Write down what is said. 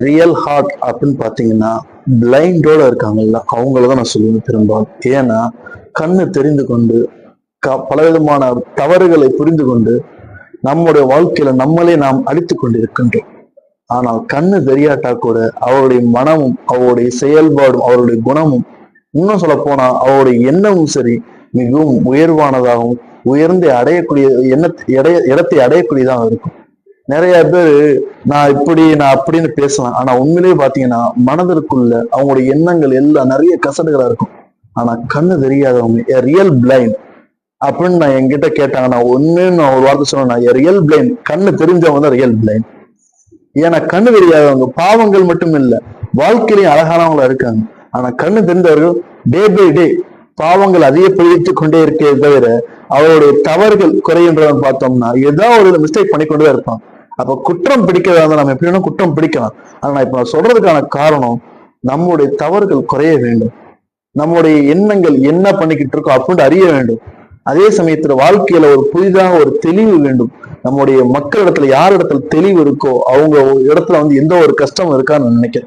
Real heart அப்படின்னு பாத்தீங்கன்னா பிளைண்டோட இருக்காங்கல்ல அவங்களதான் நான் சொல்லுவேன் பெரும்பாலும். ஏன்னா கண்ணு தெரிந்து கொண்டு பலவிதமான தவறுகளை புரிந்து கொண்டு நம்முடைய வாழ்க்கையில நம்மளே நாம் அழித்துக் கொண்டிருக்கின்றோம். ஆனால் கண்ணு தெரியாட்டா கூட அவருடைய மனமும் அவருடைய செயல்பாடும் அவருடைய குணமும் இன்னும் சொல்ல போனா அவருடைய எண்ணமும் சரி மிகவும் உயர்வானதாகவும் உயர்ந்து அடையக்கூடிய இடத்தை அடையக்கூடியதாக இருக்கும். நிறைய பேர் நான் இப்படி நான் அப்படின்னு பேசலாம், ஆனா உண்மையிலேயே பாத்தீங்கன்னா மனதிற்குள்ள அவங்களுடைய எண்ணங்கள் எல்லாம் நிறைய கசடுகளா இருக்கும். ஆனா கண்ணு தெரியாதவங்க ரியல் பிளைண்ட் அப்படின்னு நான் என்கிட்ட கேட்டாங்க, நான் ஒண்ணுன்னு நான் ஒரு வார்த்தை சொன்னேன், ரியல் பிளைண்ட். கண்ணு தெரிஞ்சவங்க தான் ரியல் பிளைண்ட். ஏன்னா கண்ணு தெரியாதவங்க பாவங்கள் மட்டும் இல்ல வாழ்க்கையிலையும் அழகானவங்களா இருக்காங்க. ஆனா கண்ணு தெரிந்தவர்கள் டே பை டே பாவங்கள் அதிகப்படுத்திக் கொண்டே இருக்கே தவிர அவருடைய தவறுகள் குறைகின்றவன் பார்த்தோம்னா ஏதாவது ஒரு மிஸ்டேக் பண்ணிக்கொண்டுதான் இருப்பான். அப்ப குற்றம் பிடிக்கிறதா இருந்தா நம்ம எப்படி வேணும் குற்றம் பிடிக்கலாம். ஆனா இப்ப நான் சொல்றதுக்கான காரணம் நம்முடைய தவறுகள் குறைய வேண்டும், நம்முடைய எண்ணங்கள் என்ன பண்ணிக்கிட்டு இருக்கோம் அப்படின்னு அறிய வேண்டும். அதே சமயத்துல வாழ்க்கையில ஒரு புதிதாக ஒரு தெளிவு வேண்டும். நம்முடைய மக்கள் இடத்துல யார் இடத்துல தெளிவு இருக்கோ அவங்க இடத்துல எந்த ஒரு கஷ்டம் இருக்கான்னு நினைக்கிறேன்.